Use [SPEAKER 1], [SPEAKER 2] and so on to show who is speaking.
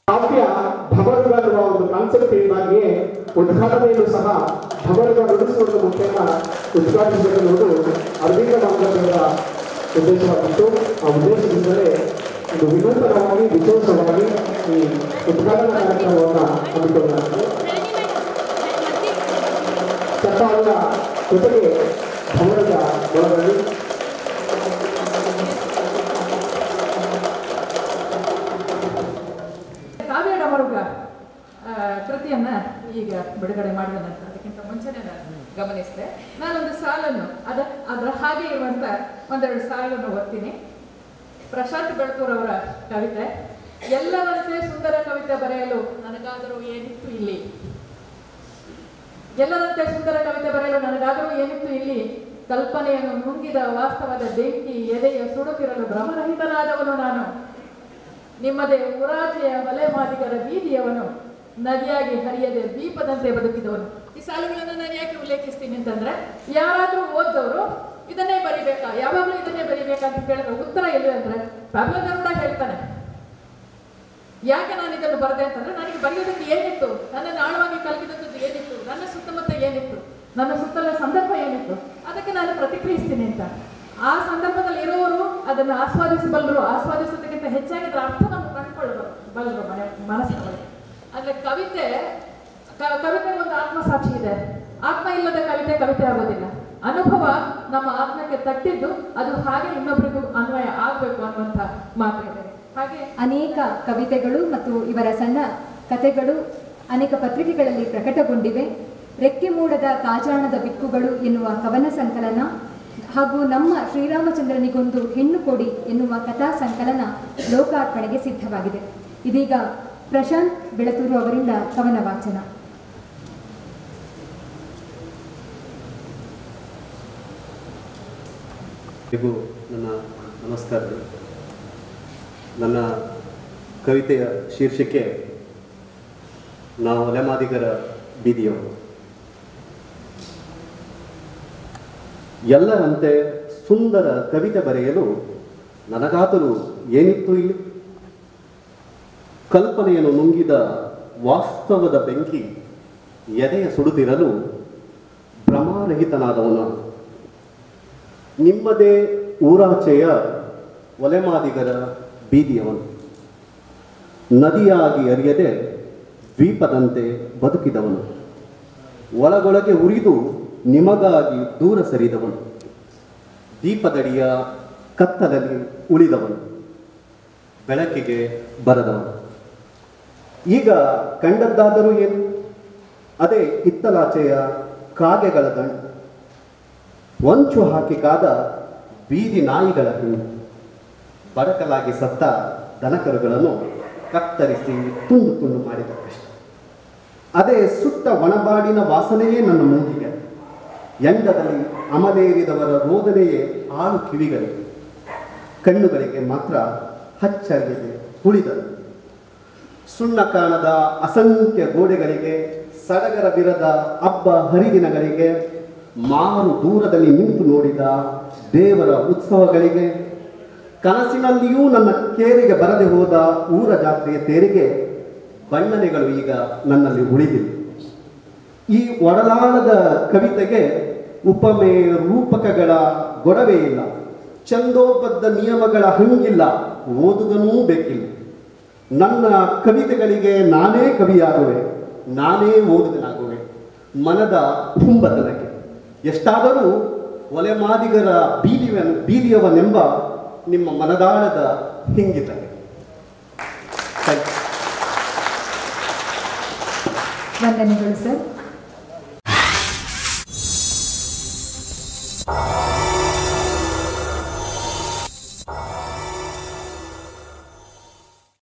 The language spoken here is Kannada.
[SPEAKER 1] ಕಾವ್ಯ ಢಮರುಗ ಎನ್ನುವ ಒಂದು ಕಾನ್ಸೆಪ್ಟ್ ಇಂದಾಗಿಯೇ ಉದ್ಘಾಟನೆಯನ್ನು ಸಹ ಢಮರುಗ ನುಡಿಸುವುದರ ಮುಖೇನ ಉದ್ಘಾಟಿಸಬೇಕೆನ್ನುವುದು ಅರವಿಂದ ಮಾಂಗಲ್ಯದ ಉದ್ದೇಶವಾಗಿತ್ತು. ಆ ಉದ್ದೇಶದಿಂದಲೇ ಒಂದು ವಿನೂತನವಾಗಿ ವಿಶೇಷವಾಗಿ ಈ ಉದ್ಘಾಟನಾ ಕಾರ್ಯಕ್ರಮವನ್ನು ಹಮ್ಮಿಕೊಳ್ಳಲಾಗಿದೆ. ಚಪ್ಪಾಳ ಜೊತೆಗೆ ಢಮರುಗ ಒಳಗಡೆ
[SPEAKER 2] ಕಾವ್ಯ ಢಮರುಗ ಕೃತಿಯನ್ನ ಈಗ ಬಿಡುಗಡೆ ಮಾಡಿದ ನಂತರ ಅದಕ್ಕಿಂತ ಮುಂಚೆನೆ ನಾನು ಗಮನಿಸಿದೆ. ನಾನೊಂದು ಸಾಲನ್ನು ಅದರ ಹಾಗೆ ಇರುವಂತ ಒಂದೆರಡು ಸಾಲನ್ನು ಓದ್ತೀನಿ. ಪ್ರಶಾಂತ್ ಬೆಳ್ತೂರ್ ಅವರ ಕವಿತೆ. ಎಲ್ಲರಂತೆ ಸುಂದರ ಕವಿತೆ ಬರೆಯಲು ನನಗಾದರೂ ಏನಿತ್ತು ಇಲ್ಲಿ, ಎಲ್ಲರಂತೆ ಸುಂದರ ಕವಿತೆ ಬರೆಯಲು ನನಗಾದರೂ ಏನಿತ್ತು ಇಲ್ಲಿ, ಕಲ್ಪನೆಯನ್ನು ನುಂಗಿದ ವಾಸ್ತವದ ಬೆಂಕಿ ಎದೆಯ ಸುಡುತ್ತಿರಲು ಭ್ರಮರಹಿತನಾದವನು ನಾನು, ನಿಮ್ಮದೇ ಉರಾಜೆಯ ಮಲೆ ಮಾದಿಗರ ಬೀದಿಯವನು, ನದಿಯಾಗಿ ಹರಿಯದೆ ದೀಪದಂತೆ ಬದುಕಿದವನು. ಈ ಸಾಲುಗಳನ್ನು ನಾನು ಯಾಕೆ ಉಲ್ಲೇಖಿಸ್ತೀನಿ ಅಂತಂದ್ರೆ, ಯಾರಾದ್ರೂ ಓದೋರು ಇದನ್ನೇ ಬರಿಬೇಕಾ, ಯಾವಾಗಲೂ ಇದನ್ನೇ ಬರಿಬೇಕಾ ಅಂತ ಕೇಳಿದ್ರೆ ಉತ್ತರ ಎಲ್ಲಿ ಅಂದ್ರೆ ಪಬ್ಲ ಗರುಡ ಹೇಳ್ತಾನೆ. ಯಾಕೆ ನಾನು ಇದನ್ನು ಬರೆದೆ ಅಂತಂದ್ರೆ, ನನಗೆ ಬರೆಯೋದಕ್ಕೆ ಏನಿತ್ತು, ನನ್ನನ್ನು ಆಳವಾಗಿ ಕಲಕಿದಂಥದ್ದು ಏನಿತ್ತು, ನನ್ನ ಸುತ್ತಮುತ್ತ ಏನಿತ್ತು, ನನ್ನ ಸುತ್ತಲ ಸಂದರ್ಭ ಏನಿತ್ತು, ಅದಕ್ಕೆ ನಾನು ಪ್ರತಿಕ್ರಿಯಿಸ್ತೀನಿ ಅಂತ. ಆ ಸಂದರ್ಭದಲ್ಲಿ ಇರೋರು ಅದನ್ನು ಆಸ್ವಾದಿಸಬಲ್ಲರು, ಆಸ್ವಾದಿಸೋದಕ್ಕಿಂತ ಹೆಚ್ಚಾಗಿ ಅದರ ಅರ್ಥವನ್ನು ಕಂಡುಕೊಳ್ಳಬಲ್ಲರು ಮನಸ್ಸಿನಲ್ಲಿ. ಅಂದ್ರೆ ಕವಿತೆ ಒಂದು ಆತ್ಮಸಾಕ್ಷಿ ಇದೆ. ಆತ್ಮ ಇಲ್ಲದ ಕವಿತೆ ಕವಿತೆ ಆಗೋದಿಲ್ಲ. ಅನುಭವ ನಮ್ಮ ಆತ್ಮಕ್ಕೆ ತಟ್ಟಿದ್ದು ಅದು ಹಾಗೆ ಇನ್ನೊಬ್ಬರಿಗೂ ಅನ್ವಯ ಆಗಬೇಕು ಅನ್ನುವಂಥ ಮಾತು ಇದೆ. ಹಾಗೆ
[SPEAKER 3] ಅನೇಕ ಕವಿತೆಗಳು ಮತ್ತು ಇವರ ಸಣ್ಣ ಕಥೆಗಳು ಅನೇಕ ಪತ್ರಿಕೆಗಳಲ್ಲಿ ಪ್ರಕಟಗೊಂಡಿವೆ. ರೆಕ್ಕೆ ಮೂಡದ ಕಾಜಾಣದ ಬಿಕ್ಕುಗಳು ಎನ್ನುವ ಕವನ ಸಂಕಲನ ಹಾಗೂ ನಮ್ಮ ಶ್ರೀರಾಮಚಂದ್ರನಿಗೊಂದು ಹೆಣ್ಣು ಕೊಡಿ ಎನ್ನುವ ಕಥಾ ಸಂಕಲನ ಲೋಕಾರ್ಪಣೆಗೆ ಸಿದ್ಧವಾಗಿದೆ. ಇದೀಗ ಪ್ರಶಾಂತ್ ಬೆಳತೂರು ಅವರಿಂದ ಕವನ ವಾಚನ.
[SPEAKER 4] ನನ್ನ ನಮಸ್ಕಾರಗಳು. ನನ್ನ ಕವಿತೆಯ ಶೀರ್ಷಿಕೆ ನಾವು ಒಲೆಮಾದಿಗರ ಬೀದಿಯವರು. ಎಲ್ಲರಂತೆ ಸುಂದರ ಕವಿತೆ ಬರೆಯಲು ನನಗಾದರೂ ಏನಿತ್ತು ಇಲ್ಲಿ, ಕಲ್ಪನೆಯನ್ನು ನುಂಗಿದ ವಾಸ್ತವದ ಬೆಂಕಿ ಎದೆಯ ಸುಡುತ್ತಿರಲು ಭ್ರಮಾರಹಿತನಾದವನು, ನಿಮ್ಮದೇ ಊರಾಚೆಯ ಒಲೆಮಾದಿಗರ ಬೀದಿಯವನು, ನದಿಯಾಗಿ ಅರಿಯದೆ ದ್ವೀಪದಂತೆ ಬದುಕಿದವನು, ಒಳಗೊಳಗೆ ಉರಿದು ನಿಮಗಾಗಿ ದೂರ ಸರಿದವನು, ದೀಪದಡಿಯ ಕತ್ತಲಲ್ಲಿ ಉಳಿದವನು, ಬೆಳಕಿಗೆ ಬರದವನು. ಈಗ ಕಂಡದ್ದಾದರೂ ಏನು, ಅದೇ ಇತ್ತಲಾಚೆಯ ಕಾಗೆಗಳ ದಂಡು, ಹೊಂಚು ಹಾಕಿ ಕಾದ ಬೀದಿ ನಾಯಿಗಳ ಹಿಂಡು, ಬಡಕಲಾಗಿ ಸತ್ತ ದನಕರುಗಳನ್ನು ಕತ್ತರಿಸಿ ತುಂಡು ತುಂಡು ಮಾಡಿದ ಕಷ್ಟ. ಅದೇ ಸುಟ್ಟ ಒಣಬಾಡಿನ ವಾಸನೆಯೇ ನನ್ನ ಮೂಗಿಗೆ, ಎಂಡದಲ್ಲಿ ಅಮಲೇರಿದವರ ರೋದನೆಯೇ ಆಳು ಕಿವಿಗಳಿಗೆ, ಕಣ್ಣುಗಳಿಗೆ ಮಾತ್ರ ಹಚ್ಚರಿದೆ ಉಳಿದರು. ಸುಣ್ಣ ಕಾಣದ ಅಸಂಖ್ಯ ಗೋಡೆಗಳಿಗೆ, ಸಡಗರ ಬಿರದ ಹಬ್ಬ ಹರಿದಿನಗಳಿಗೆ, ಮಾರು ದೂರದಲ್ಲಿ ನಿಂತು ನೋಡಿದ ದೇವರ ಉತ್ಸವಗಳಿಗೆ, ಕನಸಿನಲ್ಲಿಯೂ ನನ್ನ ಕೇರಿಗೆ ಬರದೆ ಹೋದ ಊರ ಜಾತ್ರೆಯ ತೇರಿಗೆ ಬಣ್ಣನೆಗಳು ಈಗ ನನ್ನಲ್ಲಿ ಉಳಿದಿವೆ. ಈ ಒಡಲಾಳದ ಕವಿತೆಗೆ ಉಪಮೆ ರೂಪಕಗಳ ಗೊಡವೆ ಇಲ್ಲ, ಛಂದೋಬದ್ಧ ನಿಯಮಗಳ ಹಂಗಿಲ್ಲ, ಓದುಗನೂ ಬೇಕಿಲ್ಲ. ನನ್ನ ಕವಿತೆಗಳಿಗೆ ನಾನೇ ಕವಿಯಾಗುವೆ, ನಾನೇ ಓದುಗನಾಗುವೆ, ಮನದ ಹುಂಬತನಕ್ಕೆ. ಎಷ್ಟಾದರೂ ಒಲೆಮಾದಿಗರ ಬೀದಿಯವನೆಂಬ ನಿಮ್ಮ ಮನದಾಳದ ಹಿಂಗಿತಕ್ಕೆ.
[SPEAKER 3] ವಂದನೆಗಳು ಸರ್.